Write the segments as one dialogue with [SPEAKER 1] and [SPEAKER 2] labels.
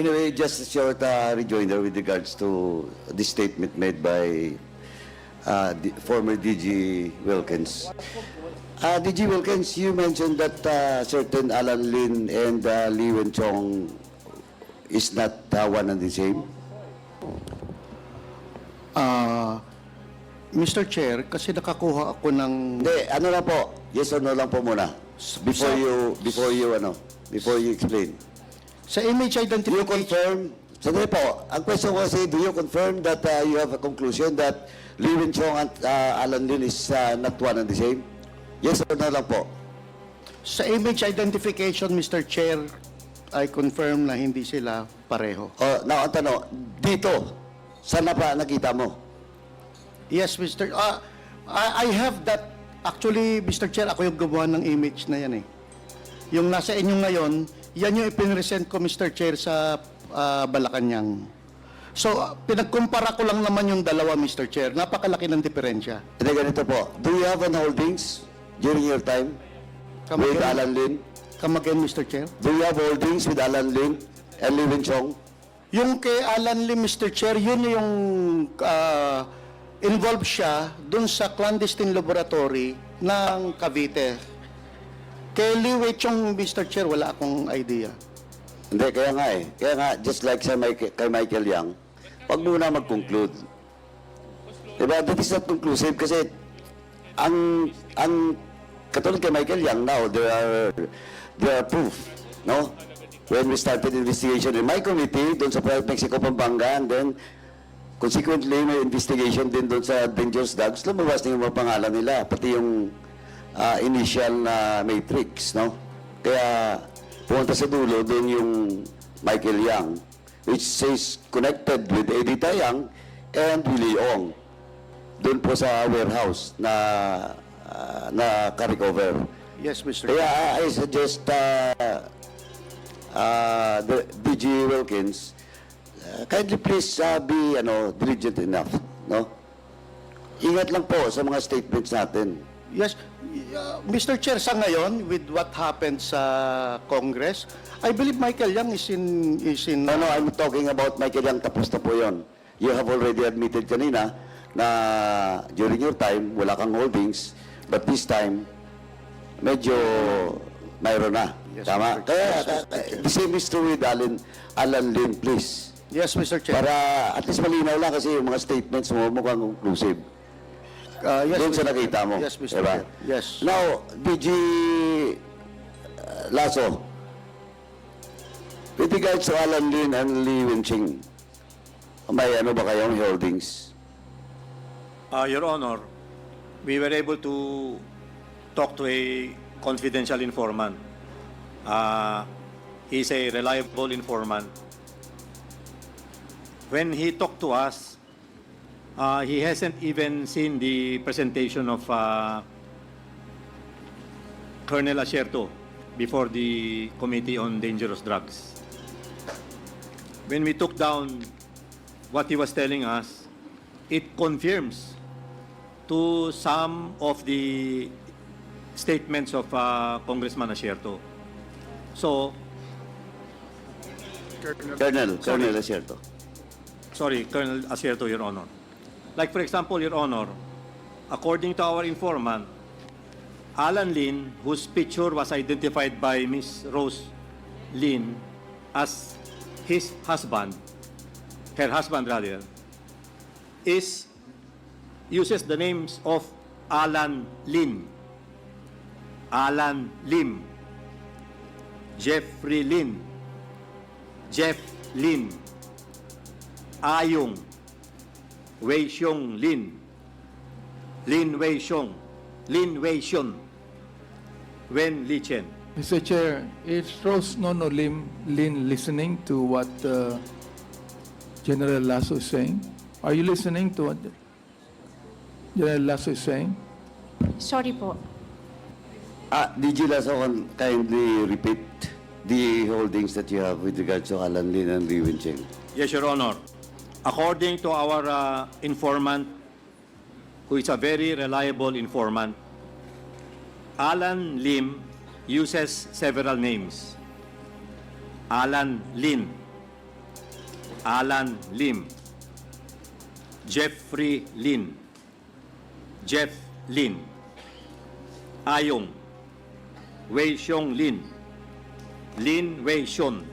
[SPEAKER 1] Anyway, just a short rejoinder with regards to the statement made by former DG Wilkins. DG Wilkins, you mentioned that certain Alan Lin and Lee Wen Chong is not one and the same.
[SPEAKER 2] Mr. Chair, kasi nakakuha ako ng...
[SPEAKER 1] Hindi, ano lang po, yes or no lang po muna. Before you explain.
[SPEAKER 2] Sa image
[SPEAKER 1] Do you
[SPEAKER 2] identification...
[SPEAKER 1] confirm, sandali po, ang question ko kasi, do you confirm that you have a conclusion that Lee Wen Chong and Alan Lin is not one and the same? Yes or no lang po?
[SPEAKER 2] Sa image identification, Mr. Chair, I confirm na hindi sila pareho.
[SPEAKER 1] Now, ang tanong, dito, saan na pa nakita mo?
[SPEAKER 2] Yes, Mr. I have that. Actually, Mr. Chair, ako yung gumawa ng image na yan eh. Yung nasa inyo ngayon, yan yung ipinresent ko, Mr. Chair, sa Malacanang. So, pinagkumpara ko lang naman yung dalawa, Mr. Chair. Napakalaki ng diferensya.
[SPEAKER 1] Hindi, ganito po. Do you have an holdings during your time with Alan Lin?
[SPEAKER 2] Come again, Mr. Chair.
[SPEAKER 1] Do you have holdings with Alan Lin and Lee Wen Chong?
[SPEAKER 2] Yung kay Alan Lim, Mr. Chair, yun yung involved siya dun sa clandestine laboratory ng Cavite. Kay Lee Wei Chong, Mr. Chair, wala akong idea.
[SPEAKER 1] Hindi, kaya nga eh. Kaya nga, just like kay Michael Yang, wag muna mag-conclude. Diba? That is not conclusive kasi ang katulad kay Michael Yang now, there are proof, no? When we started investigation in my committee, doon sa Mexico, Pampanga, and then consequently, may investigation din doon sa dangerous drugs, lumabas na yung mga pangalan nila, pati yung initial na matrix, no? Kaya pumunta sa dulo doon yung Michael Yang, which says connected with Edita Yang and Willie Ong, doon po sa warehouse na ka-recover.
[SPEAKER 2] Yes, Mr.
[SPEAKER 1] Kaya I suggest the DG Wilkins, kindly please be diligent enough, no? Ingat lang po sa mga statements natin.
[SPEAKER 2] Yes, Mr. Chair, sa ngayon, with what happened sa Congress, I believe Michael Yang is in...
[SPEAKER 1] No, I'm talking about Michael Yang, tapos na po yun. You have already admitted kanina na during your time, wala kang holdings, but this time, medyo mayroon na.
[SPEAKER 2] Yes,
[SPEAKER 1] tama?
[SPEAKER 2] Mr.
[SPEAKER 1] Kaya,
[SPEAKER 2] Chair.
[SPEAKER 1] the same is true with Alan Lin, please.
[SPEAKER 2] Yes, Mr. Chair.
[SPEAKER 1] Para at least malinaw lang kasi yung mga statements mo mukhang conclusive.
[SPEAKER 2] Yes,
[SPEAKER 1] Doon sa nakita mo.
[SPEAKER 2] Yes, Mr.
[SPEAKER 1] Diba?
[SPEAKER 2] Chair. Yes.
[SPEAKER 1] Now, DG Lasso, with regards to Alan Lin and Lee Wen Ching, may ano ba kayong holdings?
[SPEAKER 3] Your Honor, we were able to talk to a confidential informant. He's a reliable informant. When he talked to us, he hasn't even seen the presentation of Colonel Asierto before the Committee on Dangerous Drugs. When we took down what he was telling us, it confirms to some of the statements of Congressman Asierto. So,
[SPEAKER 1] Colonel Asierto.
[SPEAKER 3] sorry, Colonel Asierto, Your Honor. Like, for example, Your Honor, according to our informant, Alan Lin, whose picture was identified by Ms. Rose Lin as his husband, her husband rather, uses the names of Alan Lin, Alan Lim, Jeffrey Lin, Jeff Lin, Ayong, Wei Xiong Lin, Lin Wei Xiong, Lin Wei Xiong, Wen Li Chen.
[SPEAKER 4] Mr. Chair, is Rose Nono Lin listening to what General Lasso is saying? Are you listening to what General Lasso is saying?
[SPEAKER 5] Sorry po.
[SPEAKER 1] DG Lasso, kindly repeat the holdings that you have with regards to Alan Lin and Lee Wen Ching.
[SPEAKER 3] Yes, Your Honor. According to our informant, who is a very reliable informant, Alan Lim uses several names. Alan Lin, Alan Lim, Jeffrey Lin, Jeff Lin, Ayong, Wei Xiong Lin, Lin Wei Xion,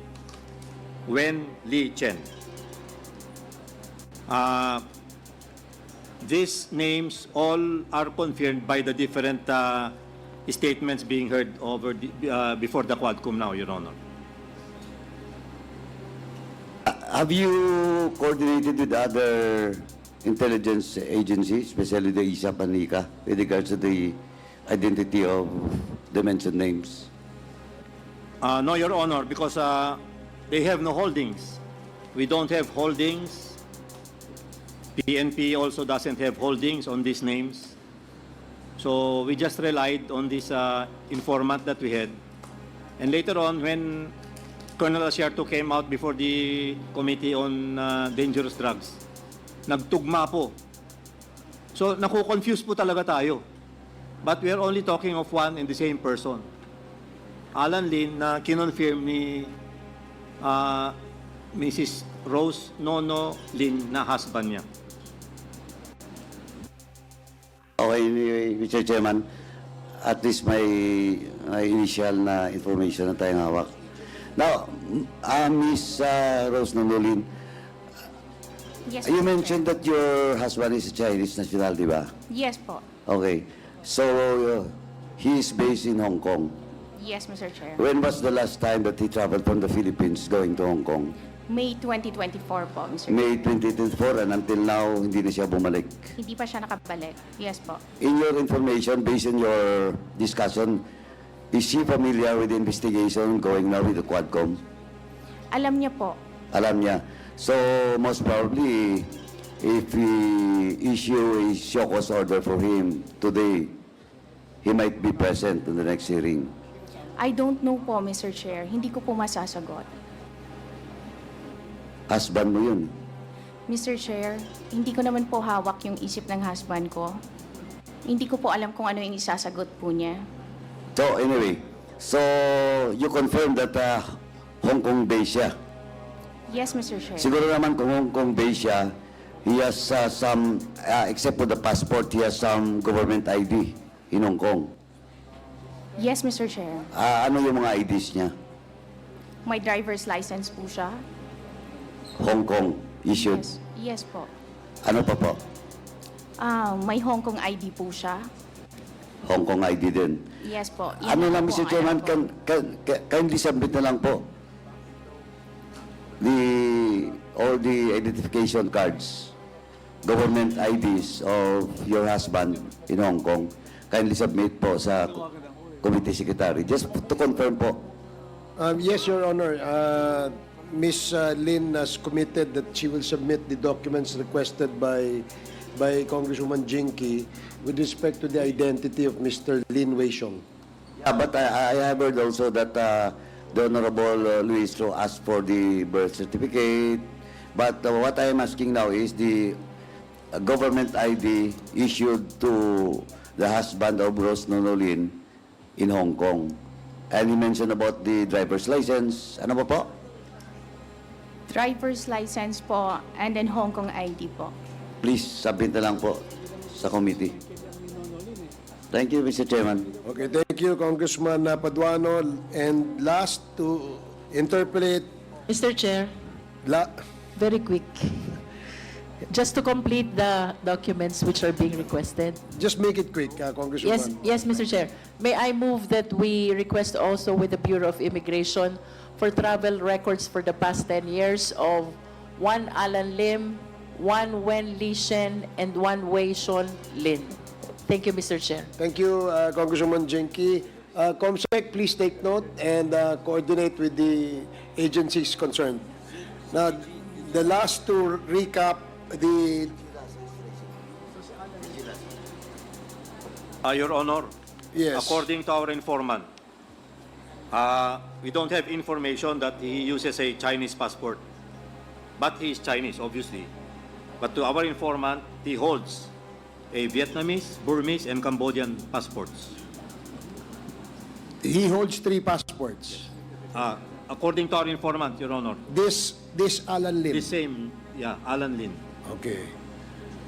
[SPEAKER 3] Wen Li Chen. These names all are confirmed by the different statements being heard over before the Quadcom now, Your Honor.
[SPEAKER 1] Have you coordinated with other intelligence agencies, especially the ISAP and NICA, with regards to the identity of the mentioned names?
[SPEAKER 3] No, Your Honor, because they have no holdings. We don't have holdings. PNP also doesn't have holdings on these names. So we just relied on this informant that we had. And later on, when Colonel Asierto came out before the Committee on Dangerous Drugs, nagtugma po. So naku-confuse po talaga tayo. But we are only talking of one and the same person. Alan Lin na kinonfirm ni Mrs. Rose Nono Lin na husband niya.
[SPEAKER 1] Okay, anyway, Mr. Chairman, at least may initial na information na tayong hawak. Now, Miss Rose Nonolin,
[SPEAKER 5] Yes,
[SPEAKER 1] you
[SPEAKER 5] Mr.
[SPEAKER 1] mentioned that your husband is a Chinese national, di ba?
[SPEAKER 5] Chair. Yes po.
[SPEAKER 1] Okay. So, he is based in Hong Kong.
[SPEAKER 5] Yes, Mr. Chair.
[SPEAKER 1] When was the last time that he traveled from the Philippines going to Hong Kong?
[SPEAKER 5] May 2024 po, Mr. Chair.
[SPEAKER 1] May 2024 and until now, hindi na siya bumalik.
[SPEAKER 5] Hindi pa siya nakabalik. Yes po.
[SPEAKER 1] In your information, based on your discussion, is she familiar with the investigation going now with the Quadcom?
[SPEAKER 5] Alam niya po.
[SPEAKER 1] Alam niya. So, most probably, if we issue a show cause order for him today, he might be present in the next hearing.
[SPEAKER 5] I don't know po, Mr. Chair. Hindi ko po masasagot.
[SPEAKER 1] Husband mo yun.
[SPEAKER 5] Mr. Chair, hindi ko naman po hawak yung isip ng husband ko. Hindi ko po alam kung ano yung isasagot po niya.
[SPEAKER 1] So, anyway, so you confirm that Hong Kong based siya.
[SPEAKER 5] Yes, Mr. Chair.
[SPEAKER 1] Siguro naman kung Hong Kong based siya, he has some, except for the passport, he has some government ID in Hong Kong.
[SPEAKER 5] Yes, Mr. Chair.
[SPEAKER 1] Ano yung mga IDs niya?
[SPEAKER 5] May driver's license po siya.
[SPEAKER 1] Hong Kong issued.
[SPEAKER 5] Yes. Yes po.
[SPEAKER 1] Ano pa po?
[SPEAKER 5] May Hong Kong ID po siya.
[SPEAKER 1] Hong Kong ID din.
[SPEAKER 5] Yes po. Yan
[SPEAKER 1] Ano lang,
[SPEAKER 5] po
[SPEAKER 1] Mr.
[SPEAKER 5] ang
[SPEAKER 1] Chairman,
[SPEAKER 5] alam ko.
[SPEAKER 1] kindly submit na lang po all the identification cards, government IDs of your husband in Hong Kong. Kindly submit po sa Committee Secretary. Just to confirm po.
[SPEAKER 6] Yes, Your Honor. Ms. Lin has committed that she will submit the documents requested by Congresswoman Jinky with respect to the identity of Mr. Lin Wei Xiong.
[SPEAKER 1] Yeah, but I have heard also that the Honorable Luis Ro asked for the birth certificate. But what I am asking now is the government ID issued to the husband of Rose Nonolin in Hong Kong. And he mentioned about the driver's license. Ano po?
[SPEAKER 5] Driver's license po and then Hong Kong ID po.
[SPEAKER 1] Please, submit na lang po sa committee. Thank you, Mr. Chairman.
[SPEAKER 6] Okay, thank you, Congressman Paduano. And last, to interpolate,
[SPEAKER 7] Mr. Chair, very quick. Just to complete the documents which are being requested.
[SPEAKER 6] just make it quick, Congresswoman.
[SPEAKER 7] Yes, Mr. Chair. May I move that we request also with the Bureau of Immigration for travel records for the past 10 years of one Alan Lim, one Wen Li Shen, and one Wei Xiong Lin. Thank you, Mr. Chair.
[SPEAKER 6] Thank you, Congresswoman Jinky. COMSEC, please take note and coordinate with the agencies concerned. Now, the last to recap,
[SPEAKER 3] Your Honor,
[SPEAKER 6] Yes.
[SPEAKER 3] according to our informant, we don't have information that he uses a Chinese passport. But he is Chinese, obviously. But to our informant, he holds a Vietnamese, Burmese, and Cambodian passports.
[SPEAKER 6] he holds 3 passports.
[SPEAKER 3] according to our informant, Your Honor,
[SPEAKER 6] This Alan Lim.
[SPEAKER 3] the same, Alan Lin.
[SPEAKER 6] Okay.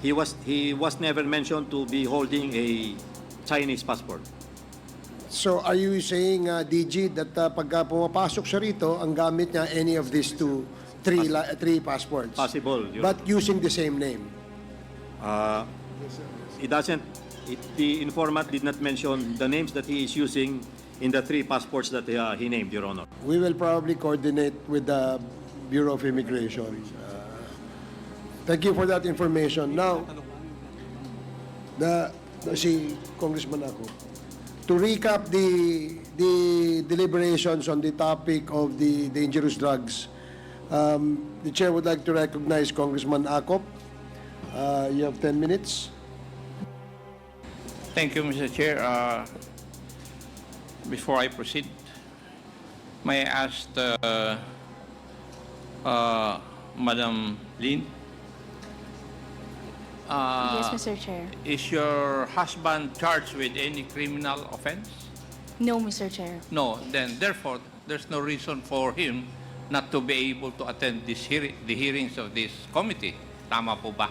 [SPEAKER 3] He was never mentioned to be holding a Chinese passport.
[SPEAKER 6] So are you saying, DG, that pagka pumapasok siya rito, ang gamit niya any of these three passports?
[SPEAKER 3] Possible, Your
[SPEAKER 6] But using the same name?
[SPEAKER 3] It doesn't. The informant did not mention the names that he is using in the 3 passports that he named, Your Honor.
[SPEAKER 6] We will probably coordinate with the Bureau of Immigration. Thank you for that information. Now, si Congressman ako, to recap the deliberations on the topic of the dangerous drugs, the chair would like to recognize Congressman Akop. You have 10 minutes.
[SPEAKER 8] Thank you, Mr. Chair. Before I proceed, may I ask Madam Lin?
[SPEAKER 5] Yes, Mr. Chair.
[SPEAKER 8] Is your husband charged with any criminal offense?
[SPEAKER 5] No, Mr. Chair.
[SPEAKER 8] No, then therefore, there's no reason for him not to be able to attend the hearings of this committee. Tama po ba?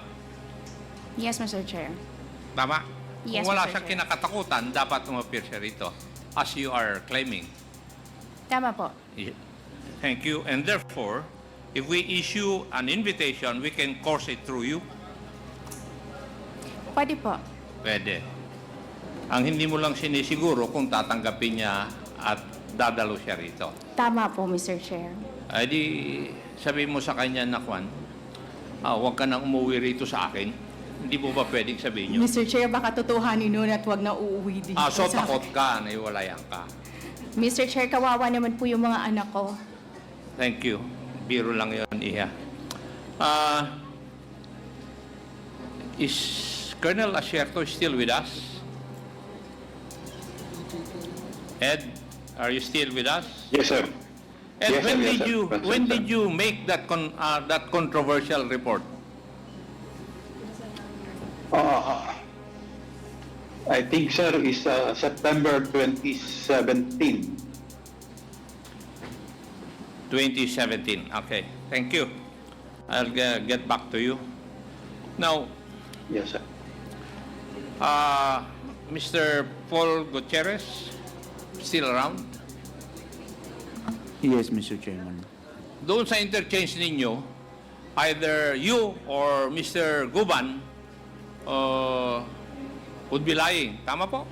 [SPEAKER 5] Yes, Mr. Chair.
[SPEAKER 8] Tama?
[SPEAKER 5] Yes,
[SPEAKER 8] Kung wala
[SPEAKER 5] Mr.
[SPEAKER 8] siyang
[SPEAKER 5] Chair.
[SPEAKER 8] kinakatakutan, dapat umapir siya rito, as you are claiming.
[SPEAKER 5] Tama po.
[SPEAKER 8] Thank you. And therefore, if we issue an invitation, we can course it through you.
[SPEAKER 5] Pwede po.
[SPEAKER 8] Pwede. Ang hindi mo lang sinisiguro kung tatanggapin niya at dadalo siya rito.
[SPEAKER 5] Tama po, Mr. Chair.
[SPEAKER 8] Ay di, sabihin mo sa kanya na, Kwan, huwag ka nang umuwi rito sa akin. Hindi mo ba pwedeng sabihin yun?
[SPEAKER 5] Mr. Chair, baka totohanin nun at wag na uuwi dito.
[SPEAKER 8] So
[SPEAKER 5] sa
[SPEAKER 8] takot
[SPEAKER 5] akin.
[SPEAKER 8] ka, naiwalayan ka.
[SPEAKER 5] Mr. Chair, kawawa naman po yung mga anak ko.
[SPEAKER 8] Thank you. Biro lang yun, Iha. Is Colonel Asierto still with us? Ed, are you still with us?
[SPEAKER 9] Yes, sir.
[SPEAKER 8] And
[SPEAKER 9] Yes, sir,
[SPEAKER 8] when
[SPEAKER 9] yes,
[SPEAKER 8] did
[SPEAKER 9] sir.
[SPEAKER 8] you
[SPEAKER 9] Present,
[SPEAKER 8] when
[SPEAKER 9] sir.
[SPEAKER 8] did you make that controversial report?
[SPEAKER 9] I think, sir, is September 2017.
[SPEAKER 8] 2017. Okay. Thank you. I'll get back to you. Now,
[SPEAKER 9] Yes, sir.
[SPEAKER 8] Mr. Paul Gutierrez, still around?
[SPEAKER 10] Yes, Mr. Chairman.
[SPEAKER 8] Doon sa interchange ninyo, either you or Mr. Guban would be lying. Tama po?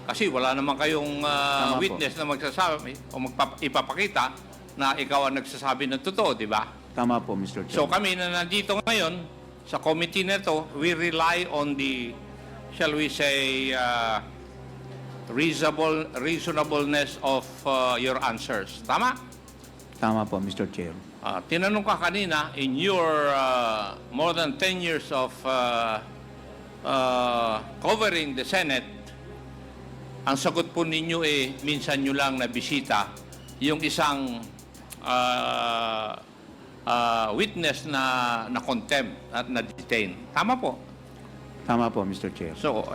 [SPEAKER 8] Kasi wala naman kayong
[SPEAKER 10] Tama po.
[SPEAKER 8] witness na magsasabi o ipapakita na ikaw ang nagsasabi ng totoo, di ba?
[SPEAKER 10] Tama po, Mr. Chairman.
[SPEAKER 8] So kami na nandito ngayon sa committee na to, we rely on the, shall we say, reasonableness of your answers. Tama?
[SPEAKER 10] Tama po, Mr. Chair.
[SPEAKER 8] Tinanong ka kanina, in your more than 10 years of covering the Senate, ang sagot po ninyo minsan nyo lang nabisita yung isang witness na contempt at na-detain. Tama po?
[SPEAKER 10] Tama po, Mr. Chair.
[SPEAKER 8] So,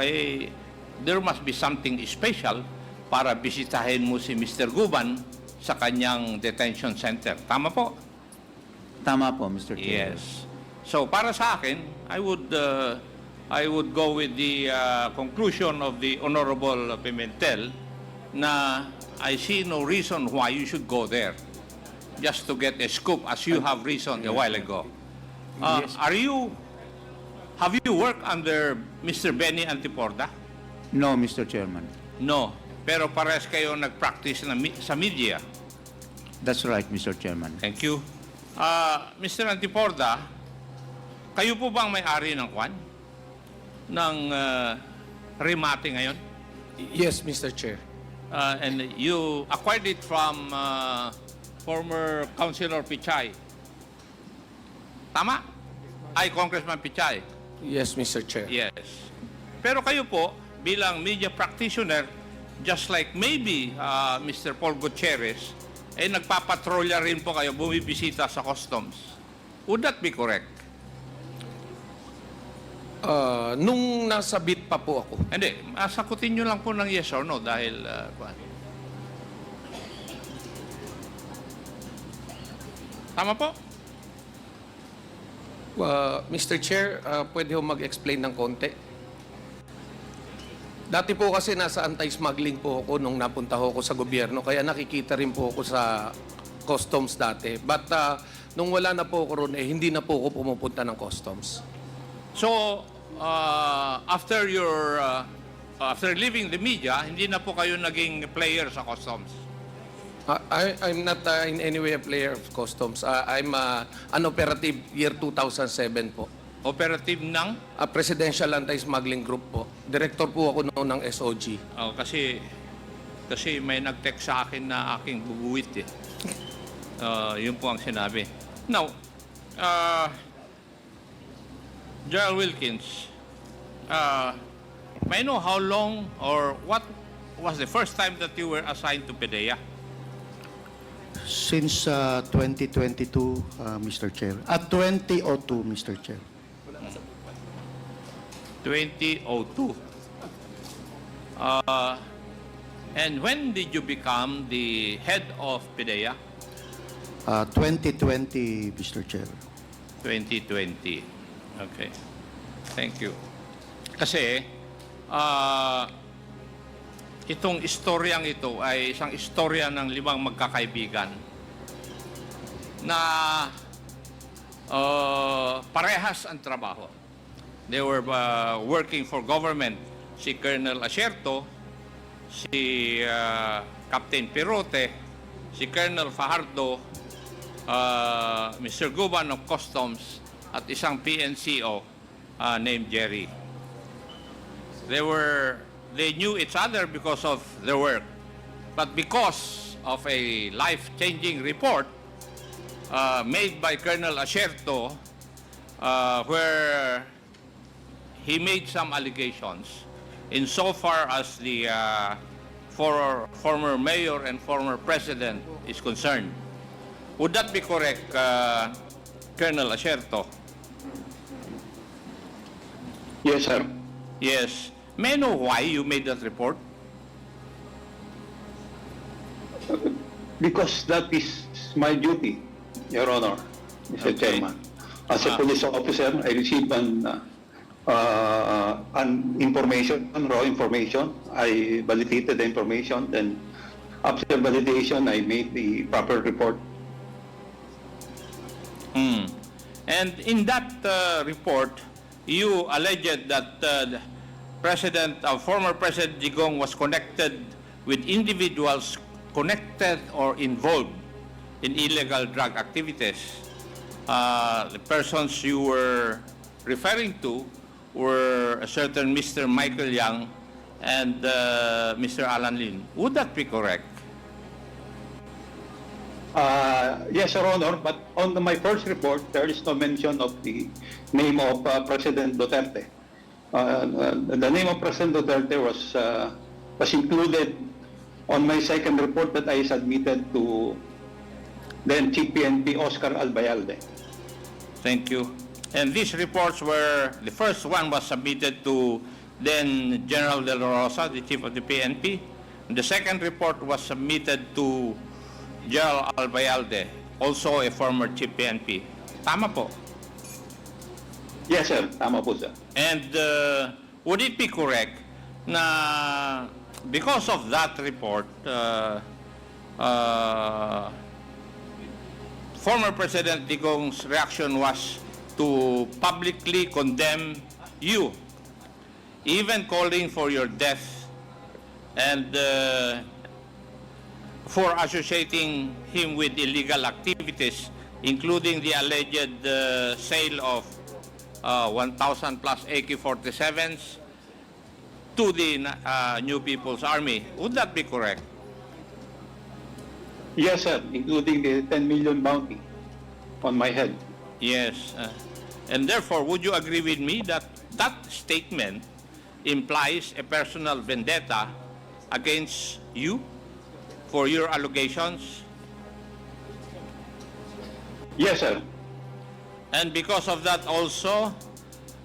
[SPEAKER 8] there must be something special para bisitahin mo si Mr. Guban sa kanyang detention center. Tama po?
[SPEAKER 10] Tama po, Mr. Chair.
[SPEAKER 8] Yes. So, para sa akin, I would go with the conclusion of the Honorable Pimentel na I see no reason why you should go there just to get a scoop as you have reasoned a while ago. Have you worked under Mr. Benny Antiporda?
[SPEAKER 10] No, Mr. Chairman.
[SPEAKER 8] No. Pero parehas kayo nag-practice sa media.
[SPEAKER 10] That's right, Mr. Chairman.
[SPEAKER 8] Thank you. Mr. Antiporda, kayo po bang may-ari ng kwan? Ng remate ngayon?
[SPEAKER 11] Yes, Mr. Chair.
[SPEAKER 8] And you acquired it from former Councilor Pichay. Tama? Ay, Congressman Pichay.
[SPEAKER 11] Yes, Mr. Chair.
[SPEAKER 8] Yes. Pero kayo po, bilang media practitioner, just like maybe Mr. Paul Gutierrez, nagpapatrolya rin po kayo, bumibisita sa customs. Would that be correct?
[SPEAKER 11] Nung nasa bit pa po ako.
[SPEAKER 8] Hindi. Sakutin nyo lang po ng yes or no dahil... Tama po?
[SPEAKER 11] Mr. Chair, pwede ho mag-explain ng konti? Dati po kasi nasa anti-smuggling po ako nung napunta ho ako sa gobyerno, kaya nakikita rin po ako sa customs dati. But nung wala na po ako ron, hindi na po ako pumupunta ng customs.
[SPEAKER 8] So, after after leaving the media, hindi na po kayo naging player sa customs.
[SPEAKER 11] I'm not in any way a player of customs. I'm an operative year 2007 po.
[SPEAKER 8] Operative ng?
[SPEAKER 11] Presidential Anti-Smuggling Group po. Director po ako noon ng SOG.
[SPEAKER 8] Oh, kasi may nag-text sa akin na aking bubuwit eh. Yun po ang sinabi. Now, Gerald Wilkins, may I know how long or what was the first time that you were assigned to PDEA?
[SPEAKER 2] Since 2022, Mr. Chair. At 2002, Mr. Chair.
[SPEAKER 8] 2002. And when did you become the head of PDEA?
[SPEAKER 2] 2020, Mr. Chair.
[SPEAKER 8] 2020. Okay. Thank you. Kasi, itong istoryang ito ay isang istorya ng 5 magkakaibigan na parehas ang trabaho. They were working for government. Si Colonel Asierto, si Captain Pirote, si Colonel Fajardo, Mr. Guban of Customs, at isang PNCO named Jerry. They knew each other because of their work. But because of a life-changing report made by Colonel Asierto, where he made some allegations insofar as the former mayor and former president is concerned. Would that be correct, Colonel Asierto?
[SPEAKER 9] Yes, sir.
[SPEAKER 8] Yes. May I know why you made that report?
[SPEAKER 9] Because that is my duty, Your Honor, Mr.
[SPEAKER 8] Okay.
[SPEAKER 9] Chairman. As a police officer, I received an information, raw information. I validated the information, then after validation, I made the proper report.
[SPEAKER 8] And in that report, you alleged that former President Digong was connected with individuals connected or involved in illegal drug activities. The persons you were referring to were a certain Mr. Michael Yang and Mr. Alan Lin. Would that be correct?
[SPEAKER 9] Yes, Your Honor, but on my first report, there is no mention of the name of President Duterte. The name of President Duterte was included on my second report that I submitted to then Chief PNP Oscar Albayalde.
[SPEAKER 8] Thank you. And these reports were, the first one was submitted to then General De La Rosa, the Chief of the PNP. And the second report was submitted to General Albayalde, also a former Chief PNP. Tama po.
[SPEAKER 9] Yes, sir. Tama po, sir.
[SPEAKER 8] And would it be correct na because of that report, former President Digong's reaction was to publicly condemn you, even calling for your death and for associating him with illegal activities, including the alleged sale of 1,000 plus AK-47s to the New People's Army. Would that be correct?
[SPEAKER 9] Yes, sir, including the 10 million bounty on my head.
[SPEAKER 8] Yes. And therefore, would you agree with me that that statement implies a personal vendetta against you for your allegations?
[SPEAKER 9] Yes, sir.
[SPEAKER 8] And because of that also,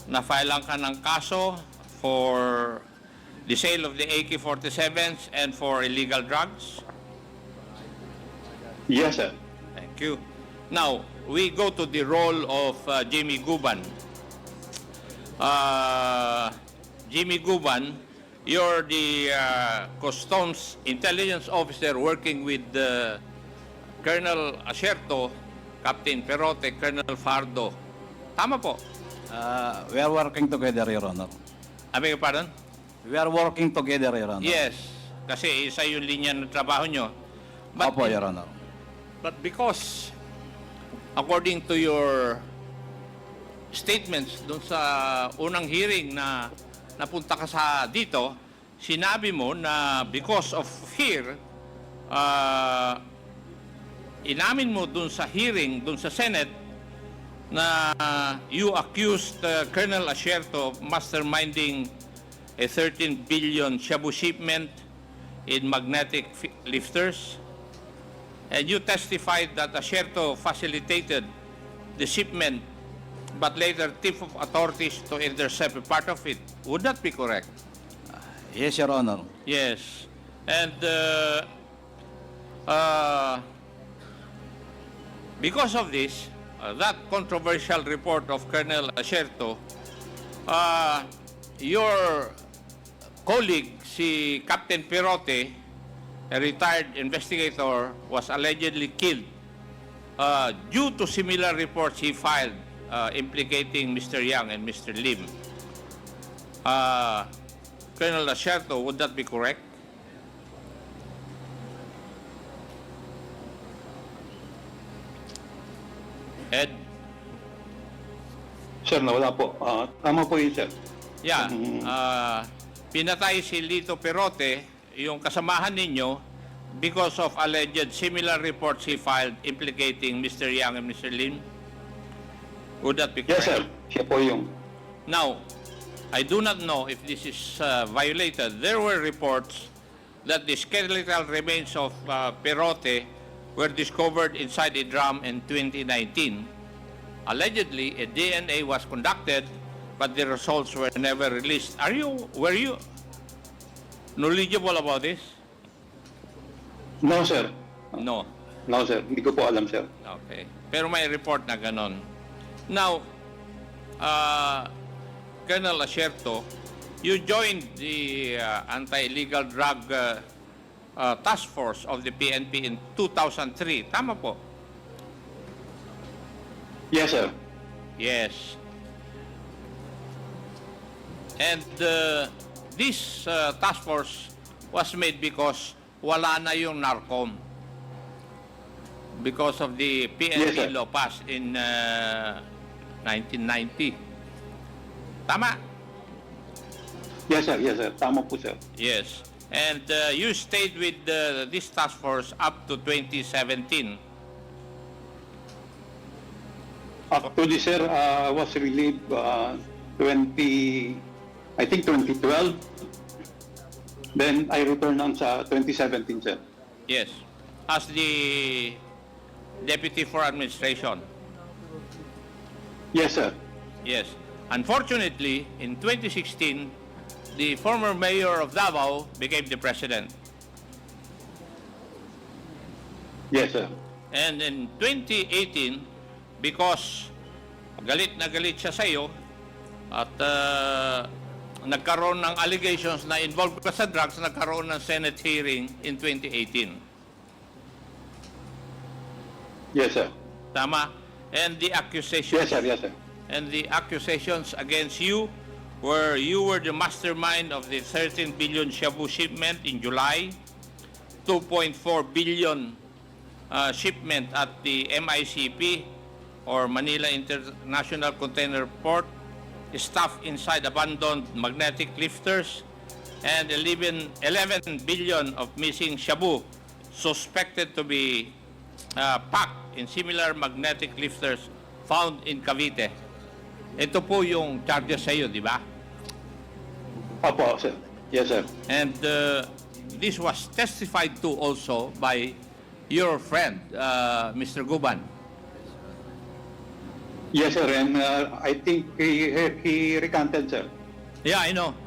[SPEAKER 8] na-filean ka ng kaso for the sale of the AK-47s and for illegal drugs?
[SPEAKER 9] Yes, sir.
[SPEAKER 8] Thank you. Now, we go to the role of Jimmy Guban. Jimmy Guban, you're the Customs Intelligence Officer working with Colonel Asierto, Captain Perote, Colonel Fardo. Tama po.
[SPEAKER 12] We are working together, Your Honor.
[SPEAKER 8] I beg your pardon?
[SPEAKER 12] We are working together, Your Honor.
[SPEAKER 8] Yes, kasi isa yung linya ng trabaho nyo.
[SPEAKER 12] Opo, Your Honor.
[SPEAKER 8] But because, according to your statements dun sa unang hearing na napunta ka sa dito, sinabi mo na because of fear, inamin mo dun sa hearing, dun sa Senate, na you accused Colonel Asierto of masterminding a 13 billion shabu shipment in magnetic lifters. And you testified that Asierto facilitated the shipment but later tipped of authorities to intercept a part of it. Would that be correct?
[SPEAKER 12] Yes, Your Honor.
[SPEAKER 8] Yes. And because of this, that controversial report of Colonel Asierto, your colleague, si Captain Perote, a retired investigator, was allegedly killed due to similar reports he filed implicating Mr. Yang and Mr. Lim. Colonel Asierto, would that be correct? Ed?
[SPEAKER 9] Sir, nawala po. Tama po yun, sir.
[SPEAKER 8] Yeah. Pinatay si Lito Perote, yung kasamahan ninyo, because of alleged similar reports he filed implicating Mr. Yang and Mr. Lim? Would that be correct?
[SPEAKER 9] Yes, sir. Siya po yung...
[SPEAKER 8] Now, I do not know if this is violated. There were reports that the skeletal remains of Perote were discovered inside a drum in 2019. Allegedly, a DNA was conducted, but the results were never released. Were you knowledgeable about this?
[SPEAKER 9] No, sir.
[SPEAKER 8] No.
[SPEAKER 9] No, sir. Hindi ko po alam, sir.
[SPEAKER 8] Okay. Pero may report na ganon. Now, Colonel Asierto, you joined the anti-illegal drug task force of the PNP in 2003. Tama po?
[SPEAKER 9] Yes, sir.
[SPEAKER 8] Yes. And this task force was made because wala na yung NARCOM. Because of the PNP
[SPEAKER 9] Yes,
[SPEAKER 8] law passed in 1990. Tama?
[SPEAKER 9] Yes, sir. Yes, sir. Tama po, sir.
[SPEAKER 8] Yes. And you stayed with this task force up to 2017.
[SPEAKER 9] Actually, sir, I was relieved I think 2012. Then I returned on sa 2017, sir.
[SPEAKER 8] Yes. As the Deputy for Administration.
[SPEAKER 9] Yes, sir.
[SPEAKER 8] Yes. Unfortunately, in 2016, the former mayor of Davao became the president.
[SPEAKER 9] Yes, sir.
[SPEAKER 8] And in 2018, because galit na galit siya sa iyo at nagkaroon ng allegations na involved ka sa drugs, nagkaroon ng Senate hearing in 2018.
[SPEAKER 9] Yes, sir.
[SPEAKER 8] Tama? And the accusations...
[SPEAKER 9] Yes, sir. Yes, sir.
[SPEAKER 8] And the accusations against you were the mastermind of the 13 billion shabu shipment in July, 2.4 billion shipment at the MICP or Manila International Container Port, stuffed inside abandoned magnetic lifters, and 11 billion of missing shabu suspected to be packed in similar magnetic lifters found in Cavite. Ito po yung charges sa iyo, di ba?
[SPEAKER 9] Opo, sir. Yes, sir.
[SPEAKER 8] And this was testified to also by your friend, Mr. Guban.
[SPEAKER 9] Yes, sir. And I think he recanted, sir.
[SPEAKER 8] Yeah, I know.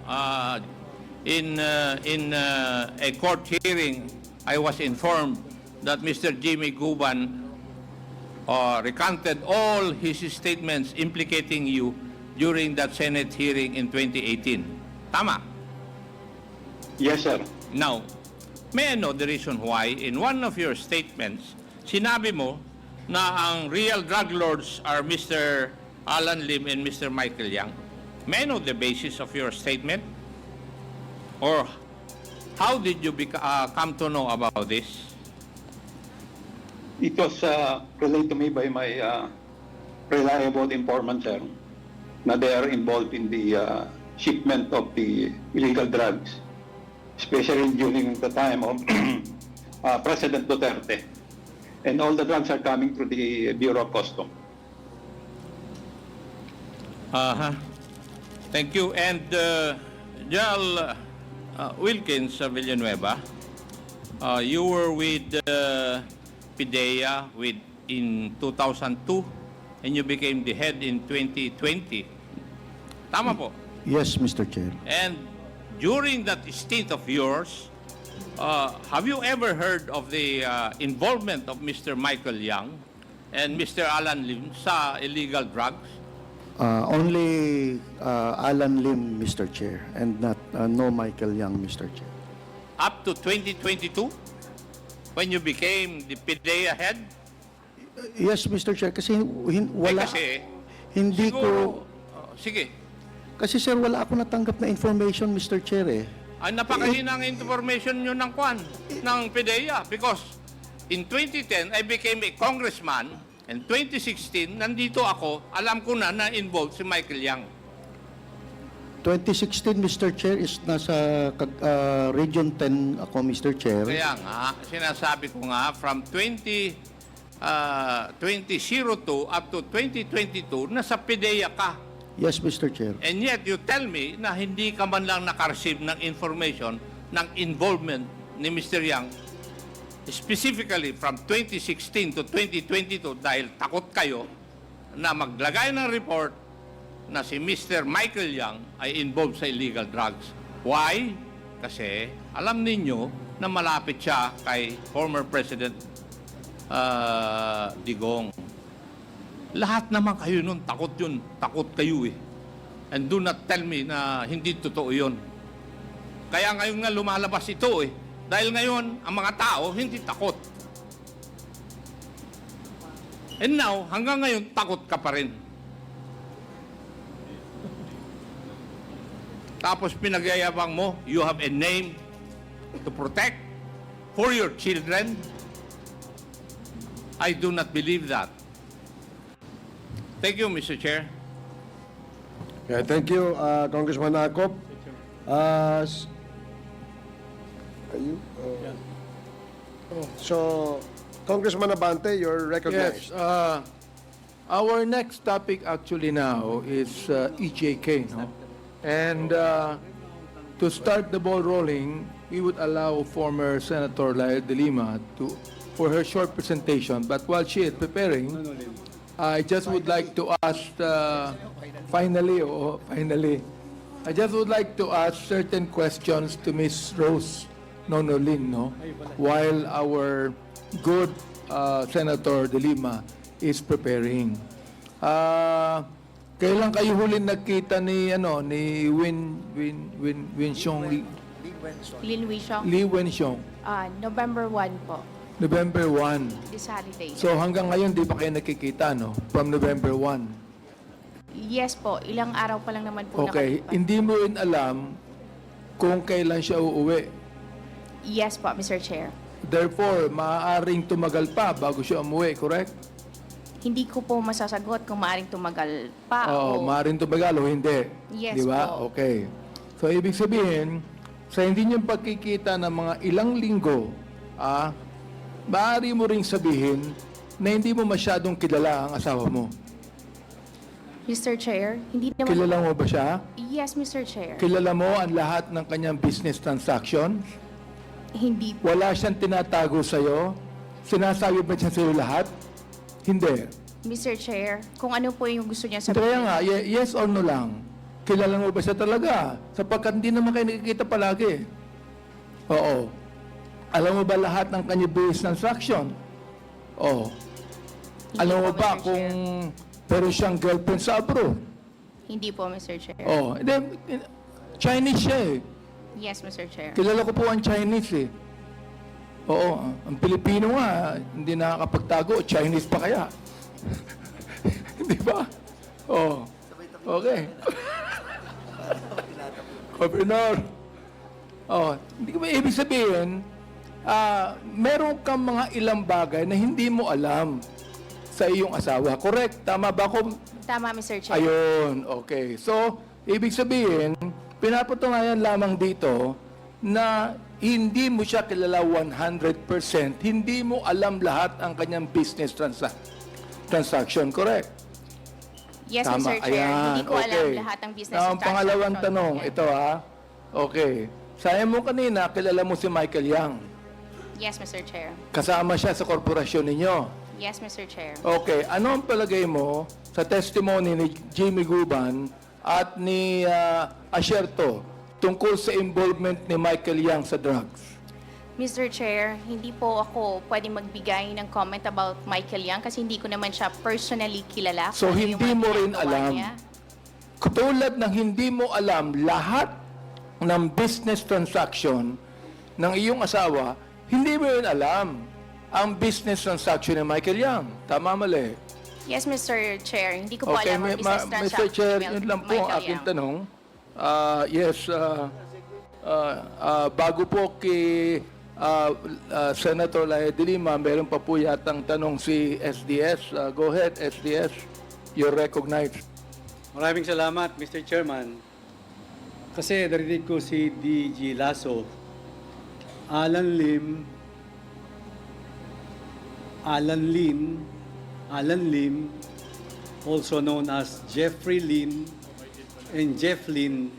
[SPEAKER 8] In a court hearing, I was informed that Mr. Jimmy Guban recanted all his statements implicating you during that Senate hearing in 2018. Tama?
[SPEAKER 9] Yes, sir.
[SPEAKER 8] Now, may I know the reason why in one of your statements, sinabi mo na ang real drug lords are Mr. Alan Lim and Mr. Michael Yang? May I know the basis of your statement? Or how did you come to know about this?
[SPEAKER 9] It was relayed to me by my reliable informant, sir, na they are involved in the shipment of the illegal drugs, especially during the time of President Duterte. And all the drugs are coming through the Bureau of Customs.
[SPEAKER 8] Thank you. And Jal Wilkins Villanueva, you were with PIDEA in 2002 and you became the head in 2020. Tama po?
[SPEAKER 2] Yes, Mr. Chair.
[SPEAKER 8] And during that stint of yours, have you ever heard of the involvement of Mr. Michael Yang and Mr. Alan Lim sa illegal drugs?
[SPEAKER 2] Only Alan Lim, Mr. Chair, and not no Michael Yang, Mr. Chair.
[SPEAKER 8] Up to 2022, when you became the PIDEA head?
[SPEAKER 2] Yes, Mr. Chair, kasi wala,
[SPEAKER 8] Kasi,
[SPEAKER 2] hindi
[SPEAKER 8] siguro,
[SPEAKER 2] ko,
[SPEAKER 8] sige,
[SPEAKER 2] kasi sir, wala ako natanggap na information, Mr. Chair eh.
[SPEAKER 8] ang napakahina ng information nyo ng kwan, ng PIDEA. Because in 2010, I became a congressman. And 2016, nandito ako, alam ko na na-involved si Michael Yang.
[SPEAKER 2] 2016, Mr. Chair, is nasa Region 10 ako, Mr. Chair.
[SPEAKER 8] Kaya nga, sinasabi ko nga, from 2002 up to 2022, nasa PIDEA ka.
[SPEAKER 2] Yes, Mr. Chair.
[SPEAKER 8] And yet, you tell me na hindi ka man lang nakareceive ng information ng involvement ni Mr. Yang, specifically from 2016 to 2022, dahil takot kayo na maglagay ng report na si Mr. Michael Yang ay involved sa illegal drugs. Why? Kasi alam ninyo na malapit siya kay former President Digong. Lahat naman kayo nun, takot yun. Takot kayo eh. And do not tell me na hindi totoo yun. Kaya ngayon nga lumalabas ito eh. Dahil ngayon, ang mga tao hindi takot. And now, hanggang ngayon, takot ka pa rin. Tapos pinagyayabang mo, you have a name to protect for your children. I do not believe that. Thank you, Mr. Chair.
[SPEAKER 6] Yeah, thank you, Congressman Akop. So, Congressman Abante, you're recognized.
[SPEAKER 4] Yes. Our next topic actually now is EJK, no? And to start the ball rolling, we would allow former Senator Lael de Lima for her short presentation. But while she is preparing, I just would like to ask, finally, I just would like to ask certain questions to Ms. Rose Nonolin, no? While our good Senator de Lima is preparing. Kailan kayo huling nagkita ni Lee Wenxiong?
[SPEAKER 5] November 1 po,
[SPEAKER 4] November 1.
[SPEAKER 5] this holiday.
[SPEAKER 4] So hanggang ngayon di pa kayo nakikita, no? From November 1.
[SPEAKER 5] Yes po, ilang araw pa lang naman po
[SPEAKER 4] Okay,
[SPEAKER 5] nakalipas.
[SPEAKER 4] hindi mo rin alam kung kailan siya uuwi.
[SPEAKER 5] Yes po, Mr. Chair.
[SPEAKER 4] Therefore, maaaring tumagal pa bago siya umuwi, correct?
[SPEAKER 5] Hindi ko po masasagot kung maaaring tumagal pa o...
[SPEAKER 4] Maaaring tumagal o hindi.
[SPEAKER 5] Yes
[SPEAKER 4] Di ba?
[SPEAKER 5] po.
[SPEAKER 4] Okay. So, ibig sabihin, sa hindi niyong pagkikita ng mga ilang linggo, maaari mo ring sabihin na hindi mo masyadong kilala ang asawa mo.
[SPEAKER 5] Mr. Chair, hindi naman...
[SPEAKER 4] Kilala mo ba siya?
[SPEAKER 5] Yes, Mr. Chair.
[SPEAKER 4] Kilala mo ang lahat ng kanyang business transaction?
[SPEAKER 5] Hindi po.
[SPEAKER 4] Wala siyang tinatago sa'yo? Sinasabi ba siya sa'yo lahat? Hindi.
[SPEAKER 5] Mr. Chair, kung ano po yung gusto niya
[SPEAKER 4] Kaya
[SPEAKER 5] sabihin.
[SPEAKER 4] nga, yes or no lang. Kilala mo ba siya talaga? Sapagkat hindi naman kayo nakikita palagi. Oo. Alam mo ba lahat ng kanyang business transaction? Oo. Alam mo
[SPEAKER 5] po,
[SPEAKER 4] ba
[SPEAKER 5] Mr.
[SPEAKER 4] kung
[SPEAKER 5] Chair.
[SPEAKER 4] pero siyang girlfriend sa abroad?
[SPEAKER 5] Hindi po, Mr. Chair.
[SPEAKER 4] Oh, hindi, Chinese siya eh.
[SPEAKER 5] Yes, Mr. Chair.
[SPEAKER 4] Kilala ko po ang Chinese eh. Oo, ang Pilipino nga, hindi nakakapagtago. Chinese pa kaya? Hindi ba? Oo. Okay. Governor. Oh, hindi ko ba ibig sabihin, meron kang mga ilang bagay na hindi mo alam sa iyong asawa. Correct? Tama ba ako?
[SPEAKER 5] Tama, Mr. Chair.
[SPEAKER 4] Ayun, okay. So, ibig sabihin, pinapatunayan lamang dito na hindi mo siya kilala 100%, hindi mo alam lahat ang kanyang business transaction, correct?
[SPEAKER 5] Yes,
[SPEAKER 4] Tama.
[SPEAKER 5] Mr. Chair. Hindi ko alam
[SPEAKER 4] okay.
[SPEAKER 5] lahat ng business
[SPEAKER 4] Now, ang pangalawang
[SPEAKER 5] transaction.
[SPEAKER 4] tanong, ito ha. Okay. Sabi mo kanina, kilala mo si Michael Yang.
[SPEAKER 5] Yes, Mr. Chair.
[SPEAKER 4] Kasama siya sa korporasyon ninyo.
[SPEAKER 5] Yes, Mr. Chair.
[SPEAKER 4] Okay. Ano ang palagay mo sa testimony ni Jimmy Guban at ni Asierto tungkol sa involvement ni Michael Yang sa drugs?
[SPEAKER 5] Mr. Chair, hindi po ako pwedeng magbigay ng comment about Michael Yang kasi hindi ko naman siya personally kilala.
[SPEAKER 4] So,
[SPEAKER 5] kung ano
[SPEAKER 4] hindi
[SPEAKER 5] yung mga
[SPEAKER 4] mo rin
[SPEAKER 5] ginagawa
[SPEAKER 4] alam.
[SPEAKER 5] niya.
[SPEAKER 4] Katulad ng hindi mo alam lahat ng business transaction ng iyong asawa, hindi mo rin alam ang business transaction ni Michael Yang. Tama, mali?
[SPEAKER 5] Yes, Mr. Chair. Hindi ko po
[SPEAKER 4] Okay,
[SPEAKER 5] alam ang business
[SPEAKER 4] Mr.
[SPEAKER 5] transaction
[SPEAKER 4] Chair,
[SPEAKER 5] ni
[SPEAKER 4] yun lang po ang
[SPEAKER 5] Michael
[SPEAKER 4] aking
[SPEAKER 5] Yang.
[SPEAKER 4] tanong. Yes, bago po kay Senator Laia de Lima, meron pa po yatang tanong si SDS. Go ahead, SDS. You're recognized.
[SPEAKER 13] Maraming salamat, Mr. Chairman. Kasi narinig ko si DG Lasso, Alan Lim, also known as Jeffrey Lim and Jeff Lin,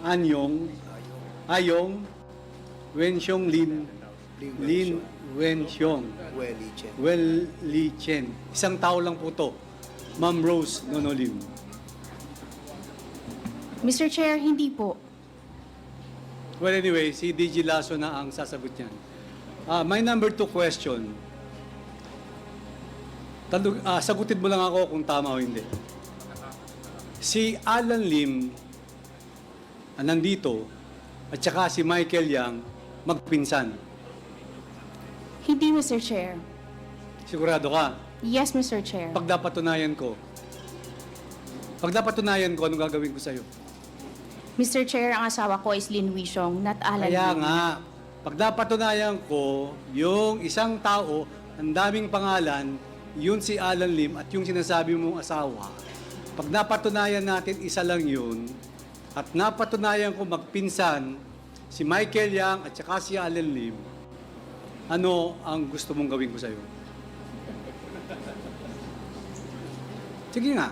[SPEAKER 13] Ayong, Wenxiong Lin Wenxiong, Li Chen. Isang tao lang po to, Ma'am Rose Nonolim.
[SPEAKER 5] Mr. Chair, hindi po.
[SPEAKER 13] Well, anyway, si DG Lasso na ang sasagot niyan. My number 2 question. Sagutin mo lang ako kung tama o hindi. Si Alan Lim, nandito, at saka si Michael Yang, magpinsan.
[SPEAKER 5] Hindi, Mr. Chair.
[SPEAKER 13] Sigurado ka?
[SPEAKER 5] Yes, Mr. Chair.
[SPEAKER 13] Pag napatunayan ko, anong gagawin ko sa'yo?
[SPEAKER 5] Mr. Chair, ang asawa ko is Lin Wishong, not Alan
[SPEAKER 13] Kaya
[SPEAKER 5] Lim.
[SPEAKER 13] nga, pag napatunayan ko, yung isang tao, ang daming pangalan, yun si Alan Lim at yung sinasabi mong asawa, pag napatunayan natin isa lang yun, at napatunayan ko magpinsan si Michael Yang at saka si Alan Lim, ano ang gusto mong gawin ko sa'yo? Sige nga.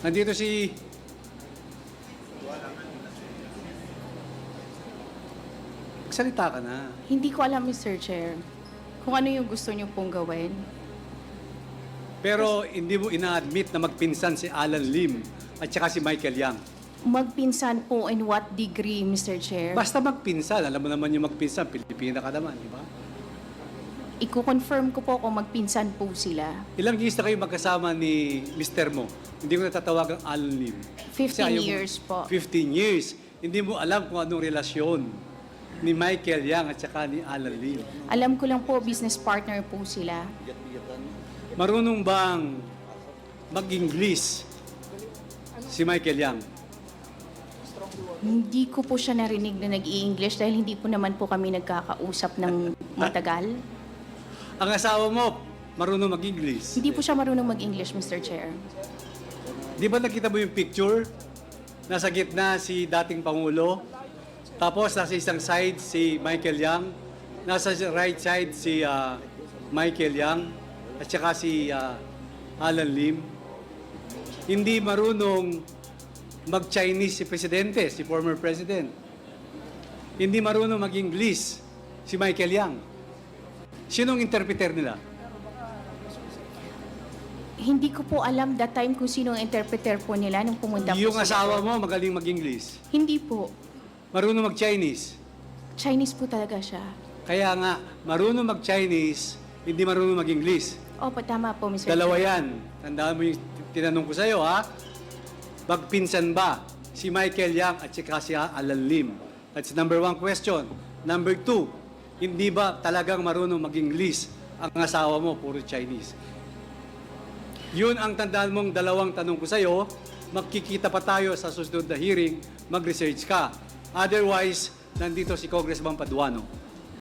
[SPEAKER 13] Nandito si... Salita ka na.
[SPEAKER 5] Hindi ko alam, Mr. Chair, kung ano yung gusto niyo pong gawin.
[SPEAKER 13] Pero hindi mo ina-admit na magpinsan si Alan Lim at saka si Michael Yang.
[SPEAKER 5] Magpinsan po in what degree, Mr. Chair?
[SPEAKER 13] Basta magpinsan. Alam mo naman yung magpinsan. Pilipina ka naman, di ba?
[SPEAKER 5] Iko-confirm ko po kung magpinsan po sila.
[SPEAKER 13] Ilang years na kayo magkasama ni Mr. mo? Hindi ko natatawagang Alan Lim.
[SPEAKER 5] 15 years po.
[SPEAKER 13] 15 years. Hindi mo alam kung anong relasyon ni Michael Yang at saka ni Alan Lim.
[SPEAKER 5] Alam ko lang po, business partner po sila.
[SPEAKER 13] Marunong bang mag-English si Michael Yang?
[SPEAKER 5] Hindi ko po siya narinig na nag-i-English dahil hindi po naman po kami nagkakausap ng matagal.
[SPEAKER 13] Ang asawa mo, marunong mag-English.
[SPEAKER 5] Hindi po siya marunong mag-English, Mr. Chair.
[SPEAKER 13] Di ba nakita mo yung picture? Nasa gitna si dating Pangulo. Tapos nasa isang side si Michael Yang. Nasa right side si Michael Yang. At saka si Alan Lim. Hindi marunong mag-Chinese si Presidente, si former President. Hindi marunong mag-English si Michael Yang. Sinong interpreter nila?
[SPEAKER 5] Hindi ko po alam that time kung sino ang interpreter po nila nung pumunta po
[SPEAKER 13] Yung
[SPEAKER 5] sila.
[SPEAKER 13] asawa mo magaling mag-English.
[SPEAKER 5] Hindi po.
[SPEAKER 13] Marunong mag-Chinese.
[SPEAKER 5] Chinese po talaga siya.
[SPEAKER 13] Kaya nga, marunong mag-Chinese hindi marunong mag-English.
[SPEAKER 5] Opo, tama po, Mr.
[SPEAKER 13] Dalawa
[SPEAKER 5] Chair.
[SPEAKER 13] yan. Tandaan mo yung tinanong ko sa'yo, ha? Magpinsan ba si Michael Yang at si Alan Lim? That's number 1 question. Number 2, hindi ba talagang marunong mag-English ang asawa mo, puro Chinese? Yun ang tandaan mong dalawang tanong ko sa'yo. Magkikita pa tayo sa susunod na hearing, mag-research ka. Otherwise, nandito si Congressman Paduano.